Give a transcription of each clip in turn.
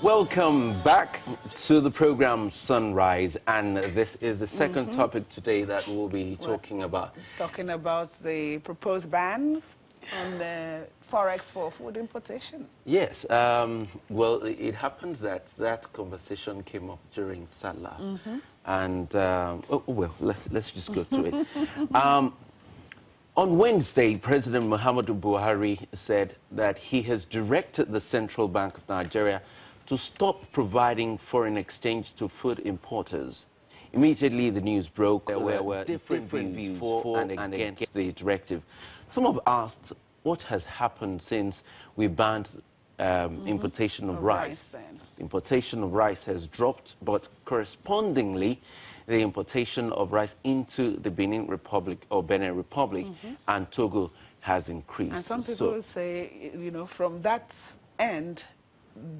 Welcome back to the program Sunrise, and this is the second topic today that we'll be talking about. Talking about the proposed ban on the FOREX for food importation. Yes, well, it happens that that conversation came up during Salah, and let's just go to it. On Wednesday, President Muhammadu Buhari said that he has directed the Central Bank of Nigeria to stop providing foreign exchange to food importers. Immediately, the news broke. There were different views for and against the directive. Some have asked what has happened since we banned importation of rice. Importation of rice has dropped, but correspondingly, the importation of rice into the Benin Republic and Togo has increased. And some people say, you know, from that end,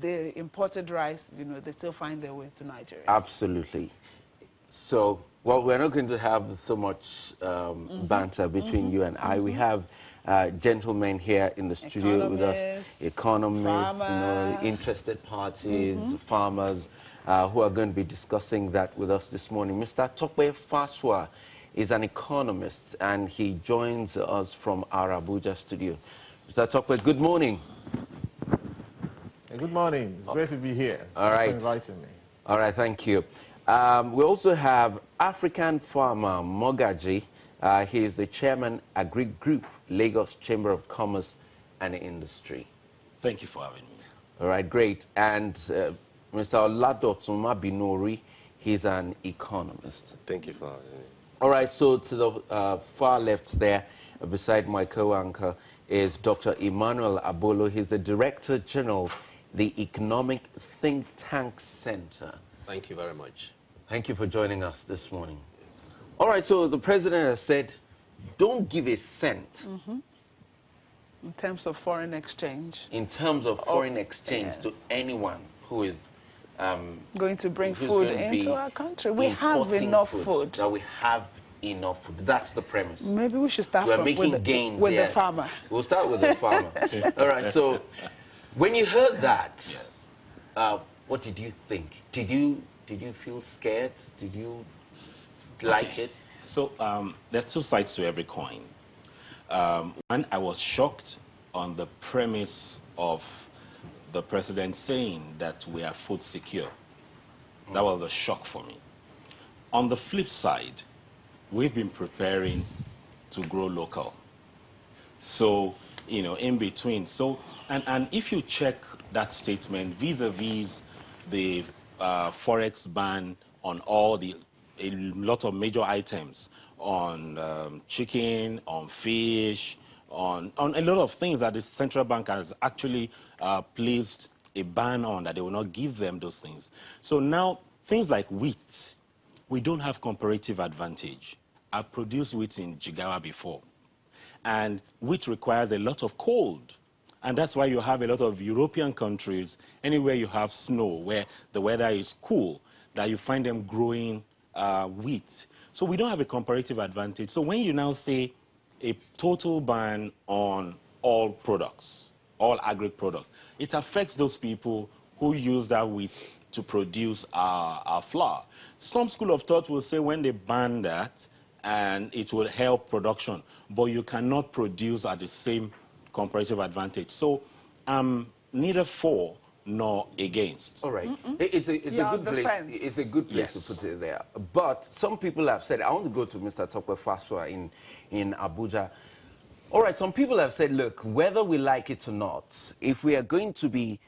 the imported rice, you know, they still find their way to Nigeria. Absolutely. So, well, we're not going to have so much banter between you and I. We have gentlemen here in the studio with us, economists, you know, interested parties, farmers, who are going to be discussing that with us this morning. Mr. Tokwe Faswa is an economist, and he joins us from our Abuja studio. Mr. Tokwe, good morning. Good morning. It's great to be here. All right. Thanks for inviting me. All right, thank you. We also have African farmer Mogaji. He is the chairman, Agri Group, Lagos Chamber of Commerce and Industry. Thank you for having me. All right, great. And Mr. Oladotuma Binori, he's an economist. Thank you for having me. All right, so to the far left there, beside my co-anchor, is Dr. Emmanuel Abolo. He's the Director General, the Economic Think Tank Center. Thank you very much. Thank you for joining us this morning. All right, so the president has said, don't give a cent. In terms of foreign exchange. In terms of foreign exchange to anyone who is going to bring food into our country. We have enough food. That we have enough food. That's the premise. Maybe we should start with the farmer. We'll start with the farmer. All right, so when you heard that, what did you think? Did you feel scared? Did you like it? So there are two sides to every coin. One, I was shocked on the premise of the president saying that we are food secure. That was a shock for me. On the flip side, we've been preparing to grow local. So, you know, in between. So, and if you check that statement vis-a-vis the Forex ban on a lot of major items, on chicken, on fish, on a lot of things that the central bank has actually placed a ban on, that they will not give them those things. So now, things like wheat, we don't have comparative advantage. I've produced wheat in Jigawa before, and wheat requires a lot of cold. And that's why you have a lot of European countries, anywhere you have snow, where the weather is cool, that you find them growing wheat. So we don't have a comparative advantage. So when you now say a total ban on all products, all agri products, it affects those people who use that wheat to produce our flour. Some school of thought will say when they ban that, and it will help production, but you cannot produce at the same comparative advantage. So I'm neither for nor against. All right. It's a good place. It's a good place to put it there. But some people have said, I want to go to Mr. Tokwe Faswa in Abuja. All right, some people have said, look, whether we like it or not, if we are going to be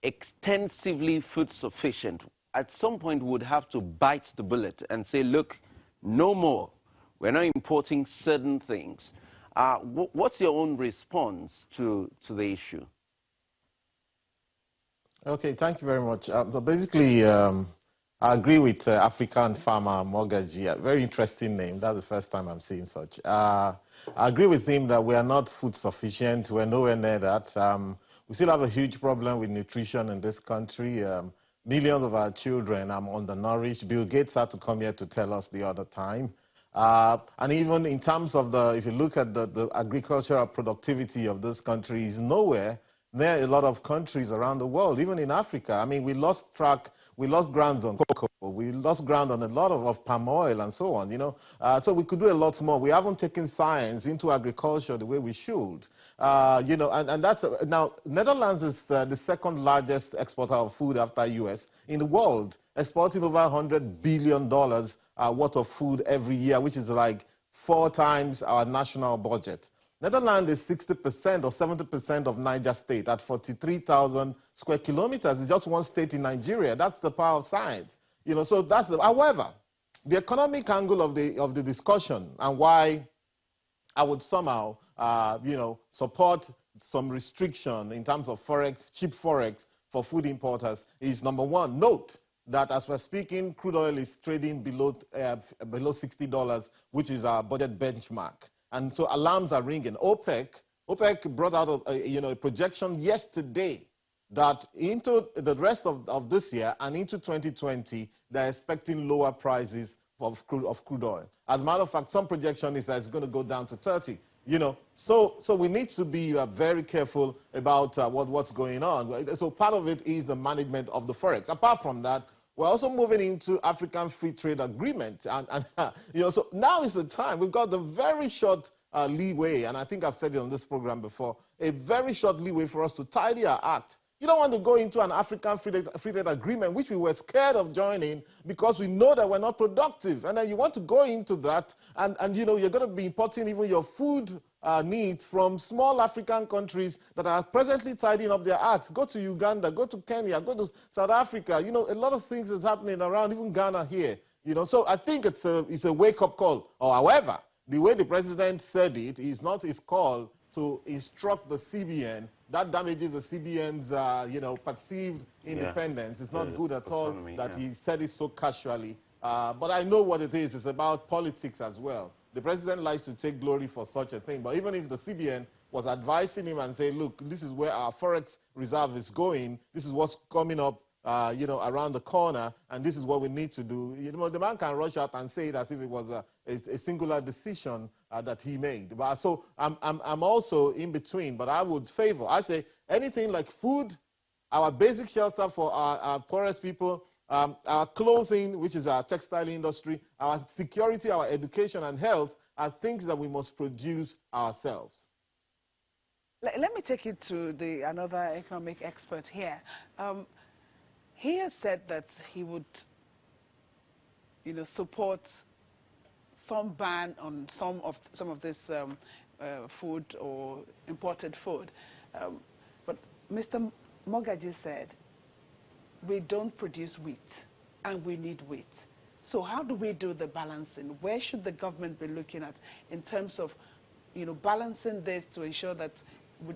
extensively food sufficient, at some point we would have to bite the bullet and say, look, no more. We're not importing certain things. What's your own response to the issue? Okay, thank you very much. Basically, I agree with African farmer Mogaji. A very interesting name. That's the first time I'm seeing such. I agree with him that we are not food sufficient. We're nowhere near that. We still have a huge problem with nutrition in this country. Millions of our children are undernourished. Bill Gates had to come here to tell us the other time. And even in terms of if you look at the agricultural productivity of this country, is nowhere There are a lot of countries around the world, even in Africa. I mean, we lost grounds on cocoa, we lost ground on a lot of palm oil and so on, you know. So we could do a lot more. We haven't taken science into agriculture the way we should. You know, and that's, now, Netherlands is the second largest exporter of food after US in the world, exporting over $100 billion worth of food every year, which is like 4 times our national budget. Netherlands is 60% or 70% of Niger State at 43,000 square kilometers. It's just one state in Nigeria. That's the power of science. You know, so that's the, however, the economic angle of the discussion and why I would somehow, you know, support some restriction in terms of Forex, cheap Forex for food importers is, number one, note that as we're speaking, crude oil is trading below $60, which is our budget benchmark. And so alarms are ringing. OPEC brought out a projection yesterday that into the rest of this year and into 2020, they're expecting lower prices of crude oil. As a matter of fact, some projection is that it's going to go down to 30. You know, so we need to be very careful about what's going on. So part of it is the management of the Forex. Apart from that, we're also moving into African Free Trade Agreement. And you know, so now is the time. We've got the very short leeway, and I think I've said it on this program before, a very short leeway for us to tidy our act. You don't want to go into an African free trade agreement, which we were scared of joining because we know that we're not productive. And then you want to go into that, and you know, you're going to be importing even your food needs from small African countries that are presently tidying up their acts. Go to Uganda, go to Kenya, go to South Africa. You know, a lot of things is happening around, even Ghana here. You know, so I think it's a wake-up call. Or however, the way the president said it is not his call to instruct the CBN. That damages the CBN's, you know, perceived independence. It's not good at all that he said it so casually. But I know what it is. It's about politics as well. The president likes to take glory for such a thing. But even if the CBN was advising him and say, look, this is where our Forex reserve is going, this is what's coming up, you know, around the corner, and this is what we need to do. You know, the man can rush out and say it as if it was a singular decision that he made. But so I'm also in between, but I would favor, I say anything like food, our basic shelter for our poorest people, our clothing, which is our textile industry, our security, our education and health are things that we must produce ourselves. Let me take you to another economic expert here. He has said that he would, you know, support some ban on some of this food or imported food. But Mr. Mogaji said, we don't produce wheat, and we need wheat. So how do we do the balancing? Where should the government be looking at in terms of, you know, balancing this to ensure that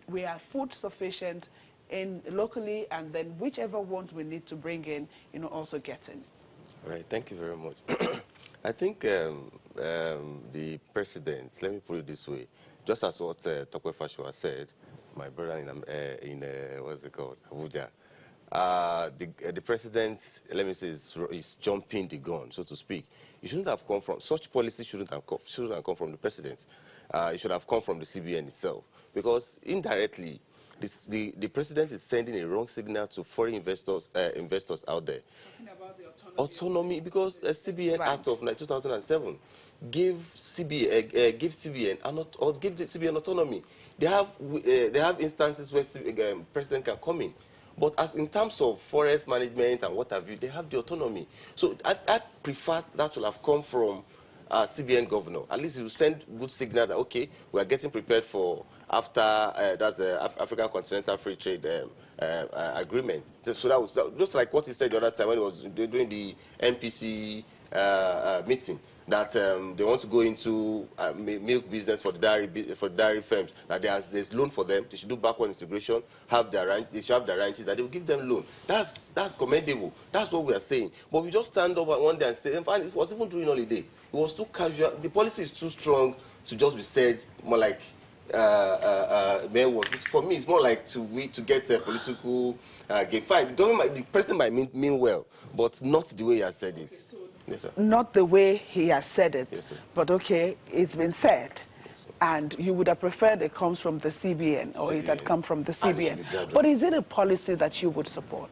we are food sufficient in locally, and then whichever ones we need to bring in, you know, also get in? All right, thank you very much. I think the president, let me put it this way, just as what Tokwe Fashoa said, my brother in what's it called, Abuja, the president, let me say, is jumping the gun, so to speak. It shouldn't have come from, such policy shouldn't have come from the president. It should have come from the CBN itself, because indirectly, the president is sending a wrong signal to foreign investors out there. Talking about the autonomy, because the CBN Act of 2007 give CBN autonomy. They have instances where president can come in, but as in terms of forest management and what have you, they have the autonomy. So I prefer that will have come from CBN governor. At least it will send good signal that, okay, we are getting prepared for after that's African Continental Free Trade Agreement. So that was just like what he said the other time when he was doing the NPC meeting, that they want to go into milk business for the dairy firms. That there's loan for them. They should do backward integration. They should have their ranches. That they will give them loan. That's commendable. That's what we are saying. But we just stand up one day and say, in fact, it was even during holiday. It was too casual. The policy is too strong to just be said more like. For me, it's more like to get a political gain. Fine, the president might mean well, but not the way he has said it. Yes, sir. Not the way he has said it. Yes, sir. But okay, it's been said. Yes, sir. and you would have preferred it comes from the CBN, or it had come from the CBN. But is it a policy that you would support?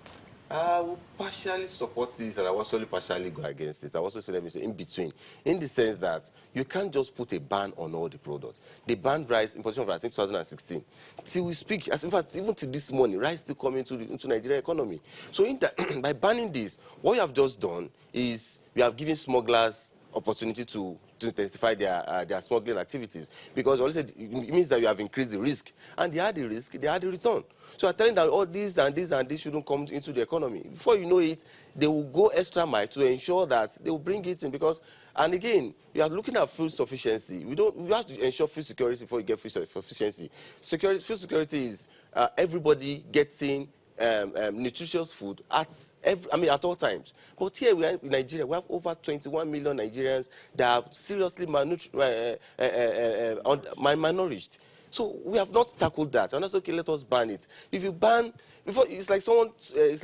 I will partially support this, and I will also partially go against this. I will also say, let me say, in between, in the sense that you can't just put a ban on all the products. The ban rice, importation of rice in 2016. Till we speak, as in fact, even to this morning, rice still coming into Nigerian economy. So by banning this, what you have just done is you have given smugglers opportunity to intensify their smuggling activities, because it means that you have increased the risk, and they had the risk, they had the return. So I'm telling that all this and this and this shouldn't come into the economy. Before you know it, they will go extra mile to ensure that they will bring it in, because, and again, you are looking at food sufficiency. We have to ensure food security before you get food sufficiency. Food security is everybody getting nutritious food at all times. But here we are in Nigeria, we have over 21 million Nigerians that are seriously malnourished. So we have not tackled that. And that's okay, let us ban it. If you ban, before, it's like someone, if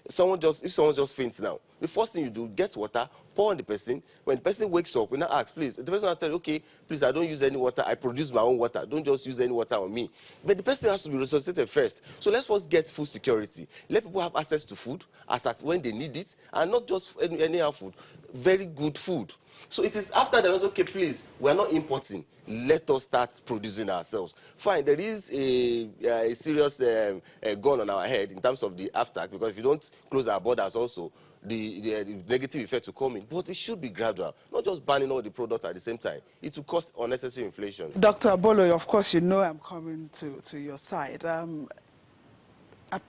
someone just faints now, the first thing you do, get water, pour on the person. When the person wakes up, we now ask, please, the person will tell you, okay, please, I don't use any water, I produce my own water, don't just use any water on me. But the person has to be resuscitated first. So let's first get food security. Let people have access to food as at when they need it, and not just any food, very good food. So it is after that, okay, please, we are not importing. Let us start producing ourselves. Fine, there is a serious gun on our head in terms of the after, because if you don't close our borders also, the negative effect will come in. But it should be gradual, not just banning all the product at the same time. It will cause unnecessary inflation. Dr. Abolo, of course, you know I'm coming to your side.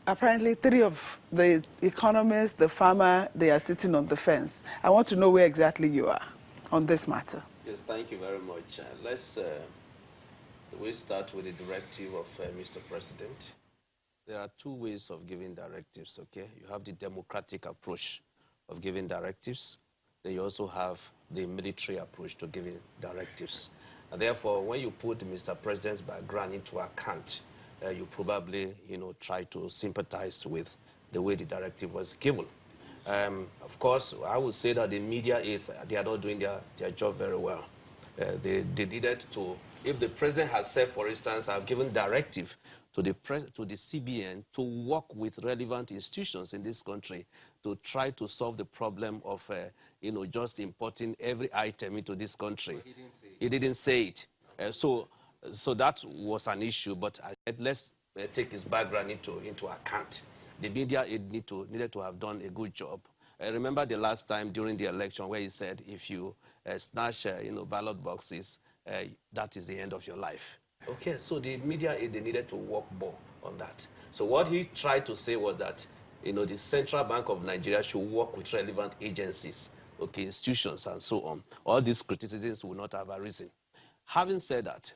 Apparently, 3 of the economists, the farmer, they are sitting on the fence. I want to know where exactly you are on this matter. Yes, thank you very much. We'll start with the directive of Mr. President. There are 2 ways of giving directives, okay? You have the democratic approach of giving directives. Then you also have the military approach to giving directives. And therefore, when you put Mr. President's background into account, you probably, try to sympathize with the way the directive was given. Of course, I would say that the media they are not doing their job very well. They needed to, if the president has said, for instance, I've given directive to the CBN to work with relevant institutions in this country to try to solve the problem of, just importing every item into this country. But he didn't say it. So that was an issue, but I said, let's take his background into account. The media needed to have done a good job. I remember the last time during the election where he said, if you snatch ballot boxes, that is the end of your life. Okay, so the media, they needed to work more on that. So what he tried to say was that, the Central Bank of Nigeria should work with relevant agencies, okay, institutions and so on. All these criticisms would not have arisen. Having said that,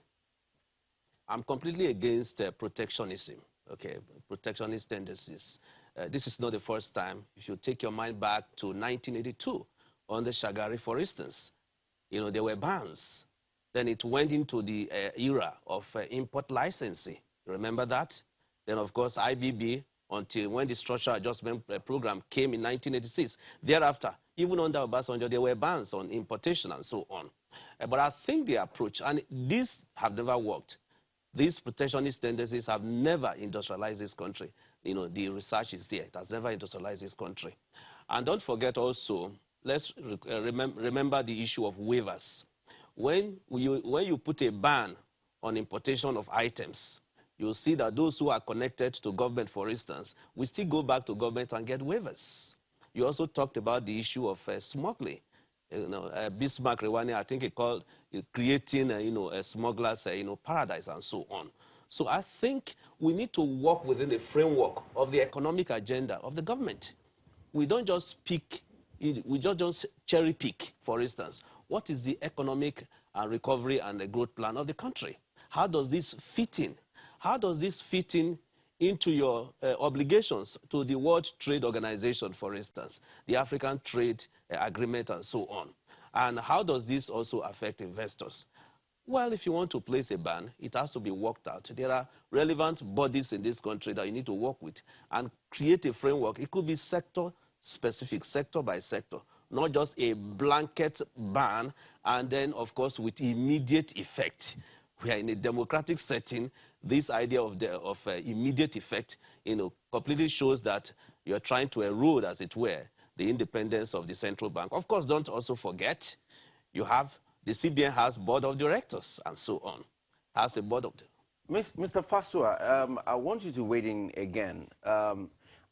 I'm completely against protectionism, okay, protectionist tendencies. This is not the first time. If you take your mind back to 1982, on the Shagari, for instance, there were bans. Then it went into the era of import licensing. Remember that? Then, of course, IBB, until when the Structural Adjustment Program came in 1986. Thereafter, even under Obasanjo, there were bans on importation and so on. But I think the approach, and these have never worked. These protectionist tendencies have never industrialized this country. The research is there. It has never industrialized this country. And don't forget also, let's remember the issue of waivers. When you put a ban on importation of items, you'll see that those who are connected to government, for instance, we still go back to government and get waivers. You also talked about the issue of smuggling. Bismarck Rewani, I think he called creating, a smuggler's, paradise and so on. So I think we need to work within the framework of the economic agenda of the government. We don't just pick, we don't cherry pick, for instance. What is the economic recovery and the growth plan of the country? How does this fit in? How does this fit in into your obligations to the World Trade Organization, for instance, the African Trade Agreement and so on? And how does this also affect investors? Well, if you want to place a ban, it has to be worked out. There are relevant bodies in this country that you need to work with and create a framework. It could be sector-specific, sector by sector. not just a blanket ban, and then, of course, with immediate effect. We are in a democratic setting. This idea of immediate effect, completely shows that you're trying to erode, as it were, the independence of the central bank. Of course, don't also forget, the CBN has board of directors and so on. Has a board of Mr. Fasua, I want you to weigh in again.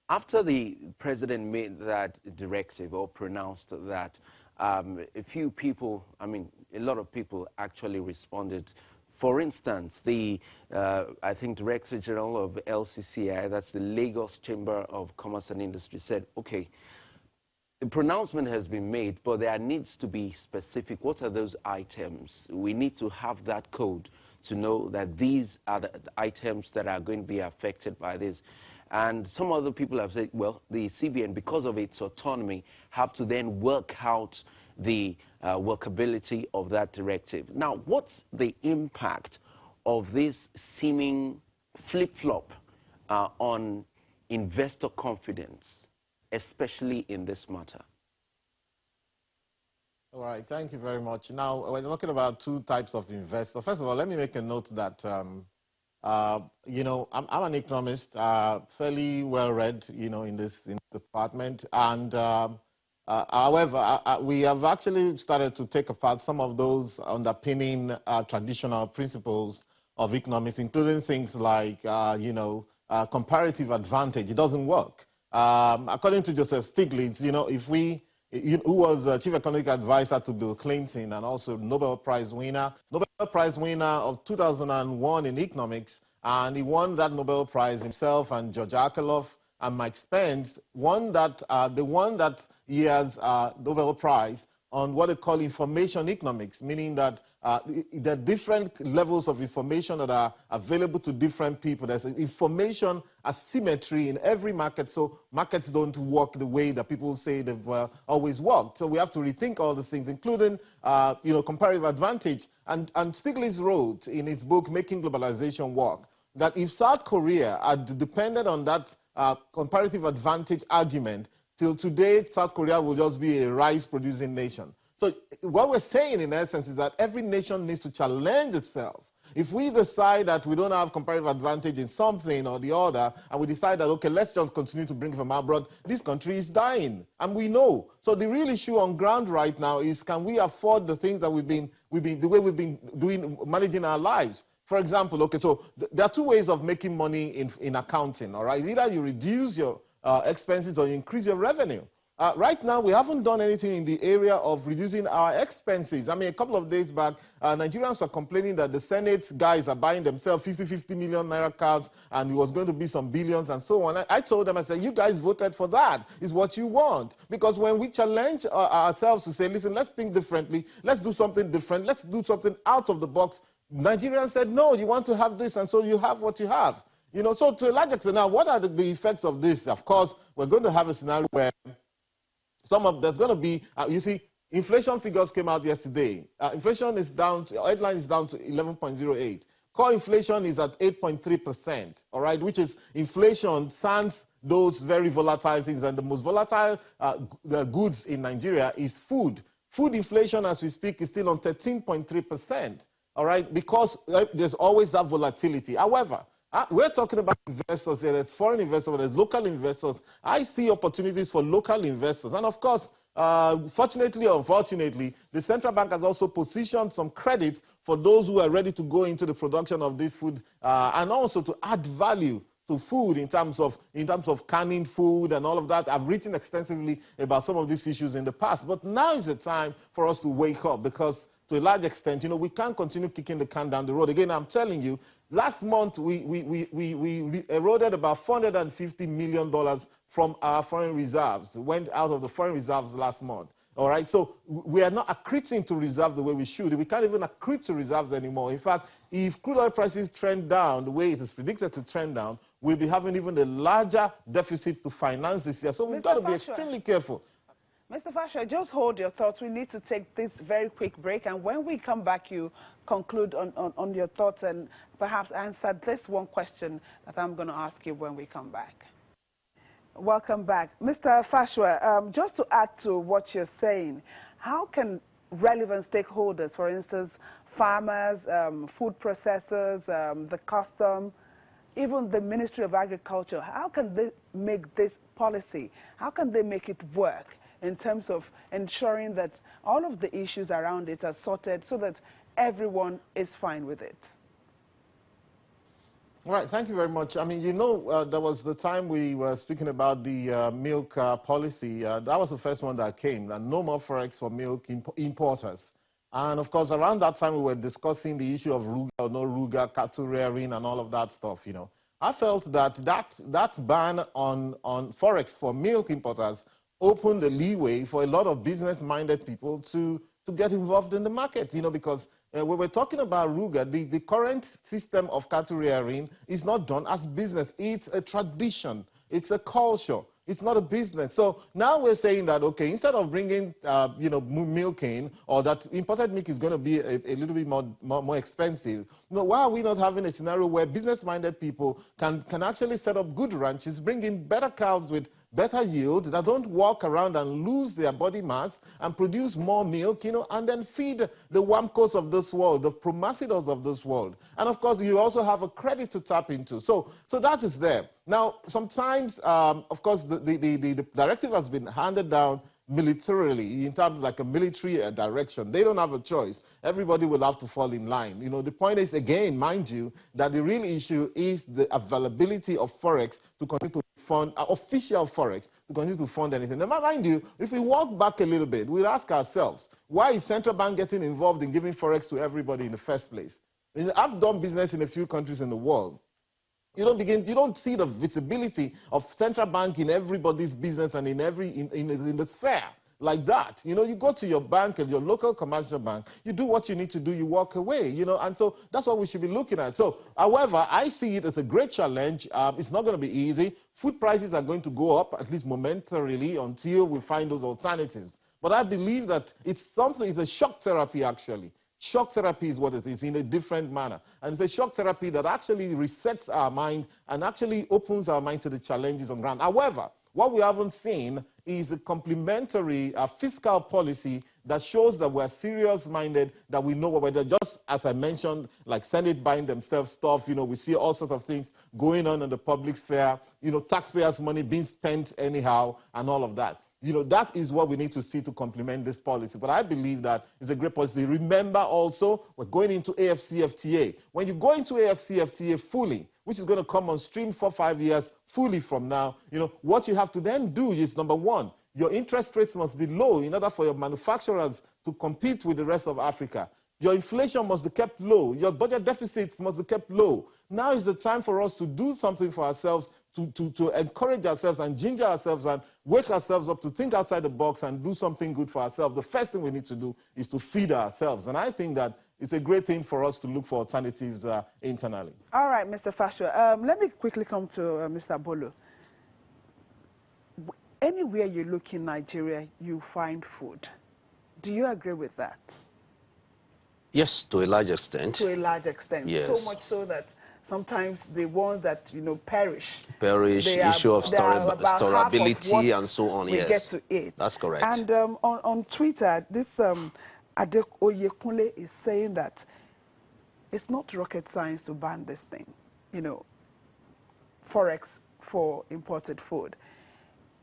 After the president made that directive or pronounced that, a few people, a lot of people actually responded. For instance, I think Director General of LCCI, that's the Lagos Chamber of Commerce and Industry, said, okay, the pronouncement has been made, but there needs to be specific. What are those items? We need to have that code to know that these are the items that are going to be affected by this. And some other people have said, well, the CBN, because of its autonomy, have to then work out the workability of that directive. Now, what's the impact of this seeming flip-flop on investor confidence, especially in this matter? All right, thank you very much. Now, we're talking about two types of investors. First of all, let me make a note that, I'm an economist, fairly well-read, in this department. And however, we have actually started to take apart some of those underpinning traditional principles of economics, including things like, comparative advantage. It doesn't work. According to Joseph Stiglitz, who was chief economic advisor to Bill Clinton and also Nobel Prize winner of 2001 in economics, and he won that Nobel Prize himself, and George Akerlof and Mike Spence won that year's Nobel Prize on what they call information economics, meaning that there are different levels of information that are available to different people. There's information asymmetry in every market, so markets don't work the way that people say they've always worked. So we have to rethink all these things, including comparative advantage. And Stiglitz wrote in his book, Making Globalization Work, that if South Korea had depended on that comparative advantage argument, till today, South Korea will just be a rice-producing nation. So what we're saying, in essence, is that every nation needs to challenge itself. If we decide that we don't have comparative advantage in something or the other, and we decide that, okay, let's just continue to bring it from abroad, this country is dying, and we know. So the real issue on ground right now is, can we afford the things that the way we've been managing our lives? For example, okay, so there are two ways of making money in accounting, all right? Either you reduce your expenses or you increase your revenue. Right now, we haven't done anything in the area of reducing our expenses. A couple of days back, Nigerians were complaining that the Senate guys are buying themselves 50 million naira cars, and it was going to be some billions and so on. I told them, I said, you guys voted for that. It's what you want. Because when we challenge ourselves to say, listen, let's think differently, let's do something different, let's do something out of the box, Nigerians said, no, you want to have this, and so you have what you have. So to a large extent, now, what are the effects of this? Of course, we're going to have a scenario where there's going to be, inflation figures came out yesterday. Inflation is down, headline is down to 11.08. Core inflation is at 8.3%, all right, which is inflation sans those very volatile things. And the most volatile the goods in Nigeria is food. Food inflation, as we speak, is still on 13.3%, all right, because there's always that volatility. However, we're talking about investors here. There's foreign investors, there's local investors. I see opportunities for local investors. And of course, fortunately or unfortunately, the central bank has also positioned some credit for those who are ready to go into the production of this food and also to add value to food in terms of canning food and all of that. I've written extensively about some of these issues in the past. But now is the time for us to wake up, because to a large extent, we can't continue kicking the can down the road. Again, I'm telling you, last month we eroded about $450 million from our foreign reserves. Went out of the foreign reserves last month. All right, so we are not accreting to reserves the way we should. We can't even accrete to reserves anymore. In fact, if crude oil prices trend down the way it is predicted to trend down, we'll be having even a larger deficit to finance this year. So we've got to be extremely careful. Mr. Fasha, just hold your thoughts. We need to take this very quick break. And when we come back, you conclude on your thoughts and perhaps answer this one question that I'm going to ask you when we come back. Welcome back. Mr. Fashwa, just to add to what you're saying, how can relevant stakeholders, for instance, farmers, food processors, the custom, even the Ministry of Agriculture, how can they make this policy, how can they make it work in terms of ensuring that all of the issues around it are sorted so that everyone is fine with it? All right, thank you very much. I mean, you know, there was the time we were speaking about the milk policy. That was the first one that came, and no more forex for milk importers. And of course, around that time, we were discussing the issue of Ruga or no Ruga, cattle rearing, and all of that stuff, you know. I felt that that ban on forex for milk importers opened the leeway for a lot of business-minded people to get involved in the market, you know, because when we're talking about Ruga, the current system of cattle rearing is not done as business. It's a tradition. It's a culture. It's not a business. So now we're saying that, okay, instead of bringing, you know, milk in, or that imported milk is going to be a little bit more expensive, you know, why are we not having a scenario where business-minded people can actually set up good ranches, bring in better cows with better yield, that don't walk around and lose their body mass and produce more milk, you know, and then feed the Wamcos of this world, the Promasidors of this world. And of course, you also have a credit to tap into. So that is there. Now, sometimes, of course, the directive has been handed down militarily, in terms of like a military direction. They don't have a choice. Everybody will have to fall in line. You know, the point is, again, mind you, that the real issue is the availability of forex to continue to fund, official forex, to continue to fund anything. Now, mind you, if we walk back a little bit, we'll ask ourselves, why is central bank getting involved in giving forex to everybody in the first place? I mean, I've done business in a few countries in the world. You don't see the visibility of central bank in everybody's business and in the sphere like that. You know, you go to your bank and your local commercial bank, you do what you need to do, you walk away, you know, and so that's what we should be looking at. So, however, I see it as a great challenge. It's not going to be easy. Food prices are going to go up, at least momentarily, until we find those alternatives. But I believe that it's a shock therapy, actually. Shock therapy is what it is, in a different manner. And it's a shock therapy that actually resets our mind and actually opens our mind to the challenges on ground. However, what we haven't seen is a complementary fiscal policy that shows that we're serious-minded, that we know what we're doing. Just as I mentioned, like Senate buying themselves stuff, you know, we see all sorts of things going on in the public sphere, you know, taxpayers' money being spent anyhow, and all of that. You know, that is what we need to see to complement this policy. But I believe that it's a great policy. Remember also, we're going into AFCFTA. When you go into AFCFTA fully, which is going to come on stream for 5 years fully from now, you know, what you have to then do is, number one, your interest rates must be low in order for your manufacturers to compete with the rest of Africa. Your inflation must be kept low. Your budget deficits must be kept low. Now is the time for us to do something for ourselves, to encourage ourselves and ginger ourselves and wake ourselves up to think outside the box and do something good for ourselves. The first thing we need to do is to feed ourselves. And I think that it's a great thing for us to look for alternatives internally. All right, Mr. Fashwa. Let me quickly come to Mr. Bolo. Anywhere you look in Nigeria, you find food. Do you agree with that? Yes, to a large extent. To a large extent. Yes. So much so that sometimes the ones that, you know, perish, issue of storability and so on, we yes. get to eat. That's correct. And on Twitter, this Adek Oyekunle is saying that it's not rocket science to ban this thing, you know, forex for imported food.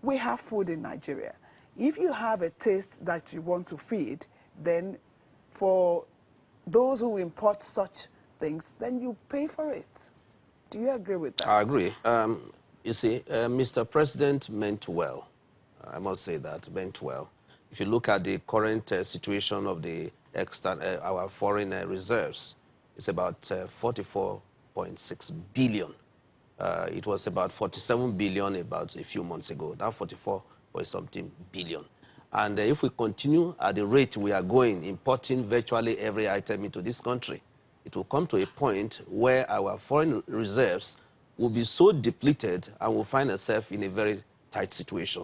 We have food in Nigeria. If you have a taste that you want to feed, then for those who import such things, then you pay for it. Do you agree with that? I agree. You see, Mr. President meant well. I must say that, meant well. If you look at the current situation of the our foreign reserves, it's about 44.6 billion. It was about 47 billion about a few months ago, now 44.something billion. And if we continue at the rate we are going, importing virtually every item into this country, it will come to a point where our foreign reserves will be so depleted and we'll find ourselves in a very tight situation.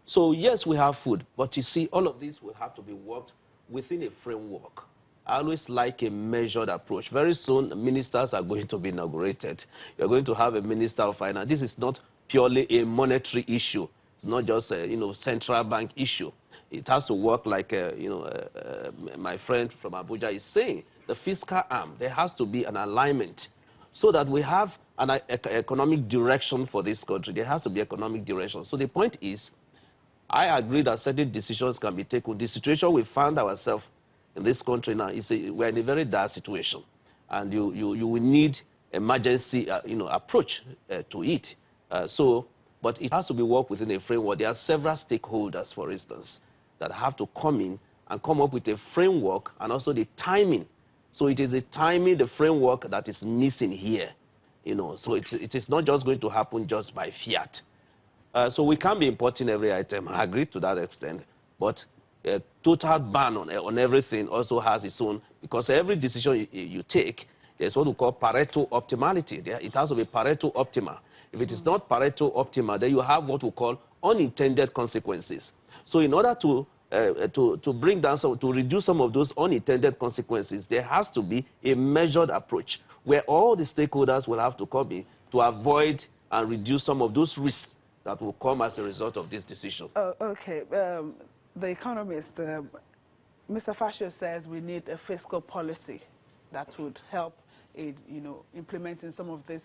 So yes, we have food, but you see, all of this will have to be worked within a framework. I always like a measured approach. Very soon, ministers are going to be inaugurated. You're going to have a minister of finance. This is not purely a monetary issue. It's not just a central bank issue. It has to work like my friend from Abuja is saying. The fiscal arm, there has to be an alignment so that we have an economic direction for this country. There has to be economic direction. So the point is, I agree that certain decisions can be taken. The situation we found ourselves in this country now is we're in a very dire situation, and you will need emergency approach to it. But it has to be worked within a framework. There are several stakeholders, for instance, that have to come in and come up with a framework, and also the timing. So it is the timing, the framework that is missing here. So it is not just going to happen just by fiat. So we can't be importing every item. I agree to that extent. But a total ban on everything also has its own, because every decision you take, there's what we call Pareto optimality. It has to be Pareto optima. If it is not Pareto optima, then you have what we call unintended consequences. So in order to bring down to reduce some of those unintended consequences, there has to be a measured approach where all the stakeholders will have to come in to avoid and reduce some of those risks that will come as a result of this decision. Okay. The economist, Mr. Fascio, says we need a fiscal policy that would help in, implementing some of these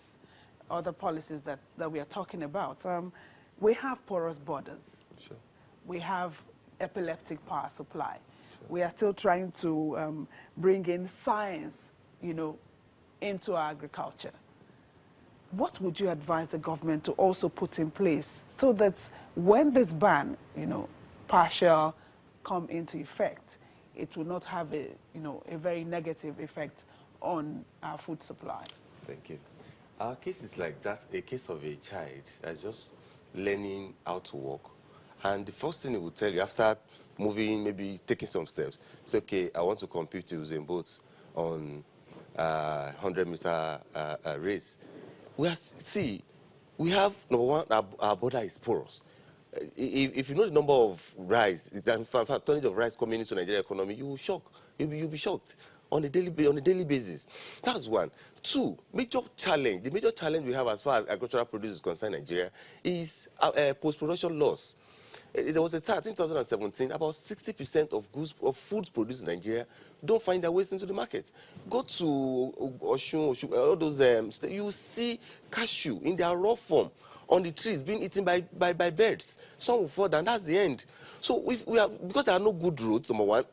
other policies that we are talking about. We have porous borders. Sure. We have epileptic power supply. Sure. We are still trying to bring in science, into our agriculture. What would you advise the government to also put in place so that when this ban, partial, come into effect, it will not have a very negative effect on our food supply? Thank you. Our case is like that, a case of a child that's just learning how to walk. And the first thing he will tell you after moving, maybe taking some steps, say, okay, I want to compete with Usain Bolt on 100-meter race. We have, number one, our border is porous. If you know the number of rice, the tonnage of rice coming into the Nigerian economy, you will shock. You'll be shocked on a daily basis. That's one. Two, the major challenge we have as far as agricultural produce is concerned in Nigeria is post-production loss. There was a time, I think 2017, about 60% of foods produced in Nigeria don't find their ways into the market. Go to Oshun, all those, you see cashew in their raw form on the trees being eaten by birds. Some will fall down, that's the end. So because there are no good roads, number one,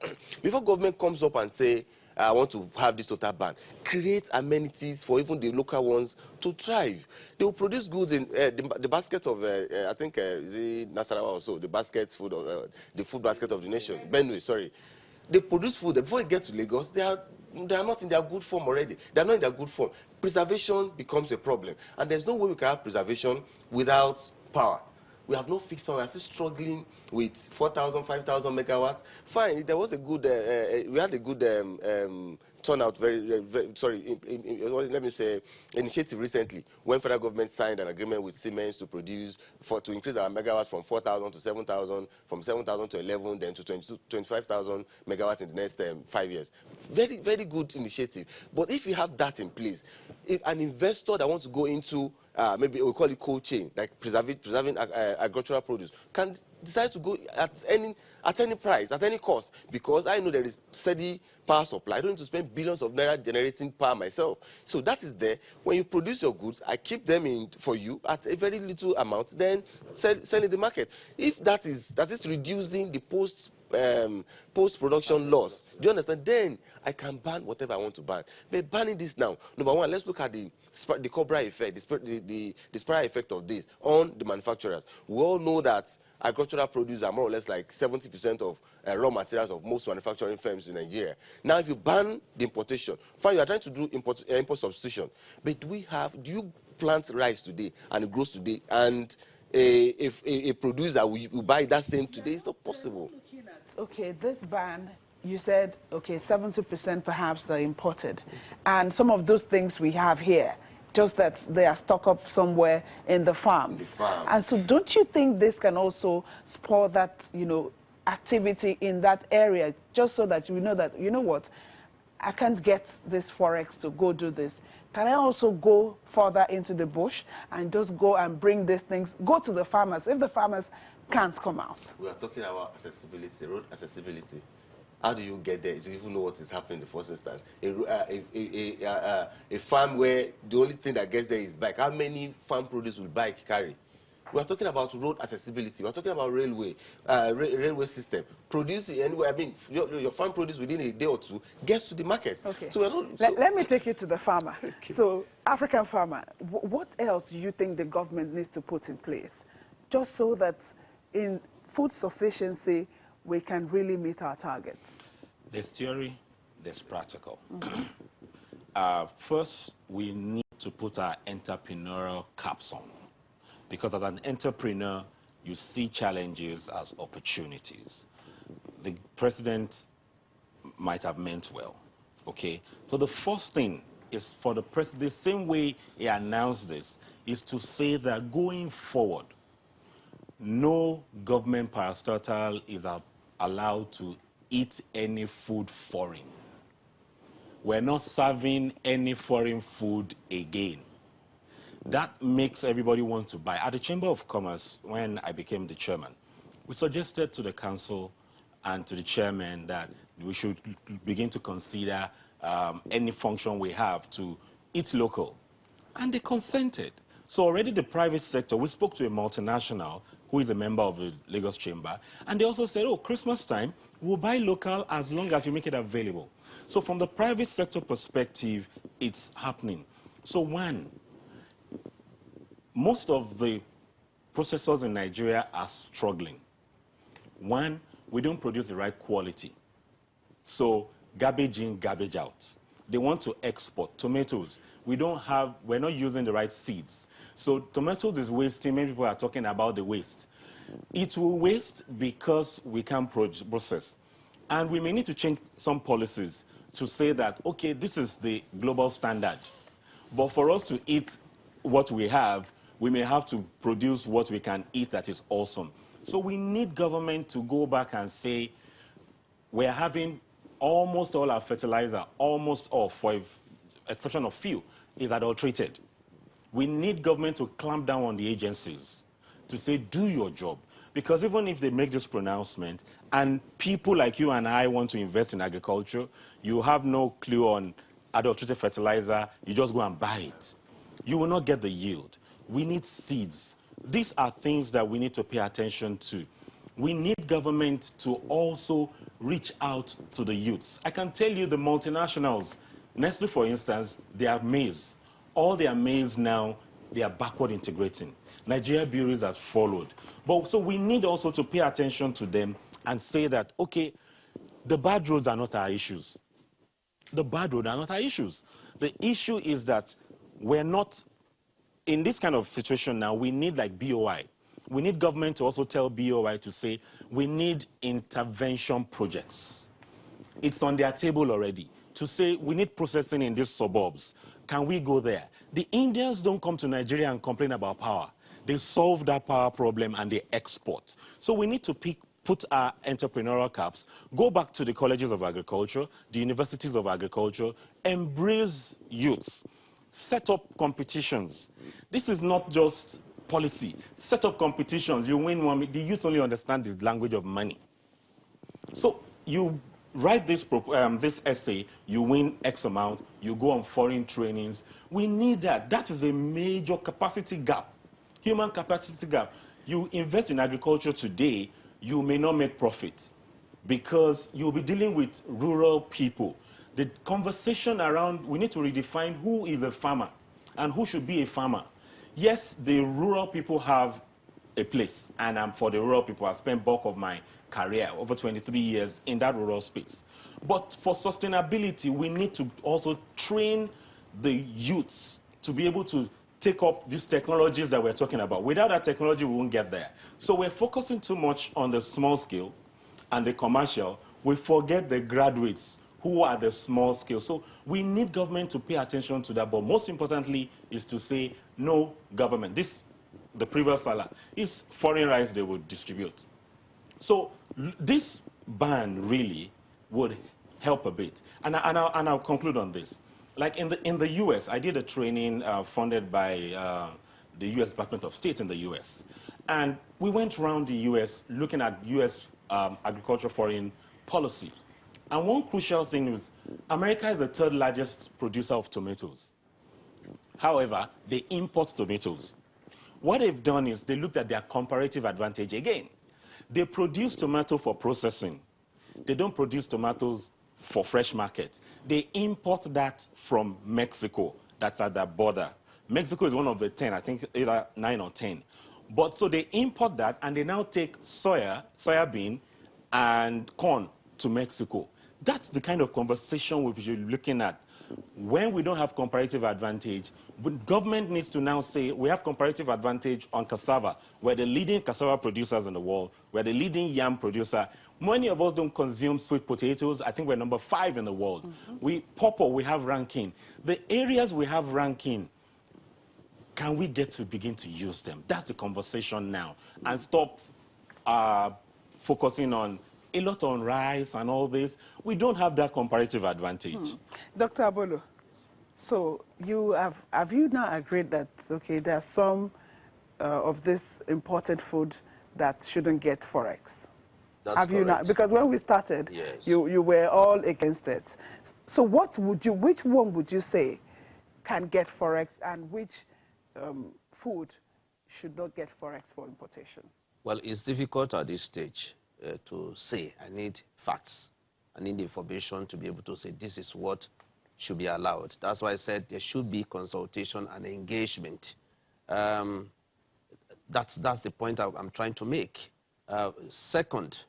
before government comes up and say, I want to have this total ban, create amenities for even the local ones to thrive. They will produce goods in the basket of, I think, is it Nasarawa also, the food basket of the nation, Benue, sorry. They produce food, before it gets to Lagos, they are not in their good form already. They are not in their good form. Preservation becomes a problem. And there's no way we can have preservation without power. We have no fixed power. We are still struggling with 4,000, 5,000 megawatts. Fine, there was a good, we had a good turnout, let me say, initiative recently when federal government signed an agreement with Siemens to increase our megawatts from 4,000 to 7,000, from 7,000 to 11, then to 25,000 megawatts in the next 5 years. Very, very good initiative. But if you have that in place, if an investor that wants to go into maybe we call it cold chain, like preserving agricultural produce, can decide to go at any price, at any cost, because I know there is steady power supply. I don't need to spend billions of naira generating power myself. So that is there. When you produce your goods, I keep them in for you at a very little amount, then sell in the market. If that is reducing the post-production loss, do you understand? Then I can ban whatever I want to ban. But banning this now, number one, let's look at the Cobra effect, the spiral effect of this on the manufacturers. We all know that agricultural produce are more or less like 70% of raw materials of most manufacturing firms in Nigeria. Now, if you ban the importation, fine, you are trying to do import substitution, but do you plant rice today and it grows today, and if a producer will buy that same today? It's not possible. Okay, this ban, you said, okay, 70% perhaps are imported. Yes. And some of those things we have here, just that they are stocked up somewhere in the farms. And so don't you think this can also spur that, activity in that area, just so that we know that, you know what, I can't get this FOREX to go do this. can I also go further into the bush and just go and bring these things, go to the farmers, if the farmers can't come out? We are talking about accessibility, road accessibility. How do you get there? Do you even know what is happening in the first instance? A farm where the only thing that gets there is bike. How many farm produce will bike carry? We are talking about road accessibility. We are talking about railway, railway system. Producing anyway. I mean, your farm produce within a day or two gets to the market. Okay. So, we're not, Let me take you to the farmer. Okay. So, African farmer, what else do you think the government needs to put in place, just so that in food sufficiency we can really meet our targets? There's theory, there's practical. First, we need to put our entrepreneurial caps on. Because as an entrepreneur, you see challenges as opportunities. The president might have meant well, okay? So the first thing is for the president, the same way he announced this, is to say that going forward, no government parastatal is allowed to eat any food foreign. We're not serving any foreign food again. That makes everybody want to buy. At the Chamber of Commerce, when I became the chairman, we suggested to the council and to the chairman that we should begin to consider any function we have to eat local. And they consented. So already the private sector, we spoke to a multinational who is a member of the Lagos Chamber, and they also said, oh, Christmas time, we'll buy local as long as you make it available. So from the private sector perspective, it's happening. So one, most of the processors in Nigeria are struggling. One, we don't produce the right quality. So garbage in, garbage out. They want to export tomatoes. We're not using the right seeds. So tomatoes is wasting. Many people are talking about the waste. It will waste because we can't process. And we may need to change some policies to say that, okay, this is the global standard. But for us to eat what we have, we may have to produce what we can eat that is awesome. So we need government to go back and say, we're having almost all our fertilizer, almost all, for exception of few, is adulterated. We need government to clamp down on the agencies to say, do your job. Because even if they make this pronouncement, and people like you and I want to invest in agriculture, you have no clue on adulterated fertilizer, you just go and buy it. You will not get the yield. We need seeds. These are things that we need to pay attention to. We need government to also reach out to the youths. I can tell you the multinationals, Nestle, for instance, they are maize. All their maize now, they are backward integrating. Nigeria breweries has followed. But so we need also to pay attention to them and say that, okay, the bad roads are not our issues. The bad roads are not our issues. The issue is that we're not, in this kind of situation now, we need like BOI. We need government to also tell BOI to say, we need intervention projects. It's on their table already. To say, we need processing in these suburbs. Can we go there? The Indians don't come to Nigeria and complain about power. They solve that power problem and they export. So we need to put our entrepreneurial caps, go back to the colleges of agriculture, the universities of agriculture, embrace youths, set up competitions. This is not just policy. Set up competitions, you win one. The youth only understand the language of money. So you write this essay, you win X amount, you go on foreign trainings. We need that. That is a major capacity gap, human capacity gap. You invest in agriculture today, you may not make profits because you'll be dealing with rural people. The conversation around, we need to redefine who is a farmer and who should be a farmer. Yes, the rural people have a place, and for the rural people, I spent bulk of my career, over 23 years, in that rural space. But for sustainability, we need to also train the youths to be able to take up these technologies that we're talking about. Without that technology, we won't get there. So we're focusing too much on the small scale and the commercial. We forget the graduates who are the small scale. So we need government to pay attention to that. But most importantly is to say, no government. The previous salah is foreign rice they would distribute. So this ban really would help a bit. And I'll conclude on this. Like in the U.S., I did a training funded by the U.S. Department of State in the U.S. And we went around the U.S. looking at U.S. Agriculture foreign policy. And one crucial thing is America is the third largest producer of tomatoes. However, they import tomatoes. What they've done is they looked at their comparative advantage again. They produce tomato for processing. They don't produce tomatoes for fresh market. They import that from Mexico. That's at the border. Mexico is one of the 10, I think either 9 or 10. But so they import that and they now take soybean and corn to Mexico. That's the kind of conversation we should be looking at. When we don't have comparative advantage, but government needs to now say we have comparative advantage on cassava. We're the leading cassava producers in the world. We're the leading yam producer. Many of us don't consume sweet potatoes. I think we're number 5 in the world. We have ranking. The areas we have ranking, can we get to begin to use them? That's the conversation now. And stop focusing on a lot on rice and all this. We don't have that comparative advantage. Dr. Abolo, so have you now agreed that, okay, there are some of this imported food that shouldn't get Forex? That's have you not? Because when we started, yes, you were all against it. So which one would you say can get Forex and which food should not get Forex for importation? Well, it's difficult at this stage to say. I need facts. I need information to be able to say this is what should be allowed. That's why I said there should be consultation and engagement. That's the point I'm trying to make. Second,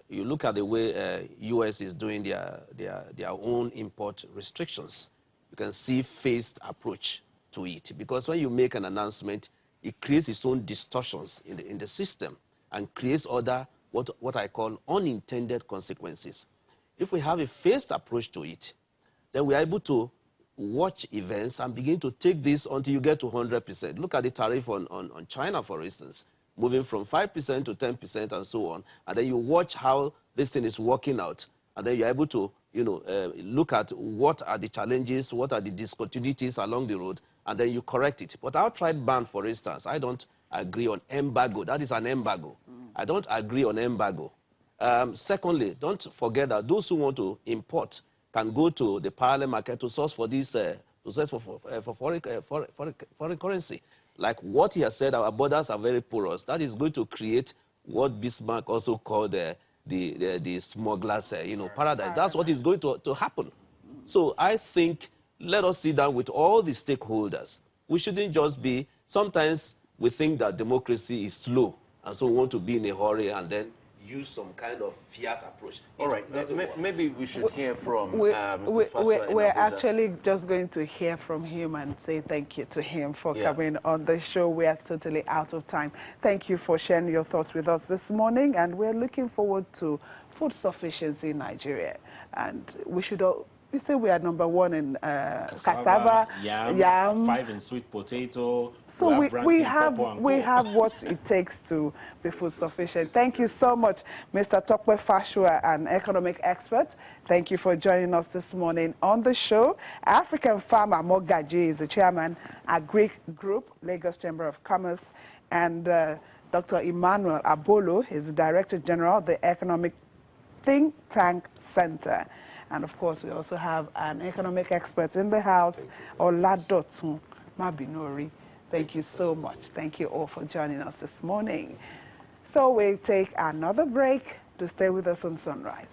you look at the way U.S. is doing their own import restrictions. You can see phased approach to it. Because when you make an announcement, it creates its own distortions in the system and creates other, what I call unintended consequences. If we have a phased approach to it, then we are able to watch events and begin to take this until you get to 100%. Look at the tariff on China, for instance, moving from 5% to 10% and so on. And then you watch how this thing is working out. And then you're able to, look at what are the challenges, what are the discontinuities along the road, and then you correct it. But outright ban, for instance, I don't agree on embargo. That is an embargo. I don't agree on embargo. Secondly, don't forget that those who want to import can go to the parallel market to source for this, for foreign currency. Like what he has said, our borders are very porous. That is going to create what Bismarck also called the smugglers, paradise. That's what is going to happen. So I think let us sit down with all the stakeholders. We shouldn't just be, sometimes we think that democracy is slow, and so we want to be in a hurry and then use some kind of fiat approach. All right, maybe we should hear from Mr. We're actually just going to hear from him and say thank you to him for coming on the show. We are totally out of time. Thank you for sharing your thoughts with us this morning, and we're looking forward to food sufficiency in Nigeria. And we should all, we say we are number 1 in cassava, yam, 5 in sweet potato. So we have what it takes to be food sufficient. Thank you so much, Mr. Tokwe Fashua, an economic expert. Thank you for joining us this morning on the show. African farmer Mogaji is the chairman at Greek Group, Lagos Chamber of Commerce, and Dr. Emmanuel Abolo is the Director General of the Economic Think Tank Center. And of course, we also have an economic expert in the house, Oladotun Mabinori. Thank you so much. Thank you all for joining us this morning. So we'll take another break to stay with us on Sunrise.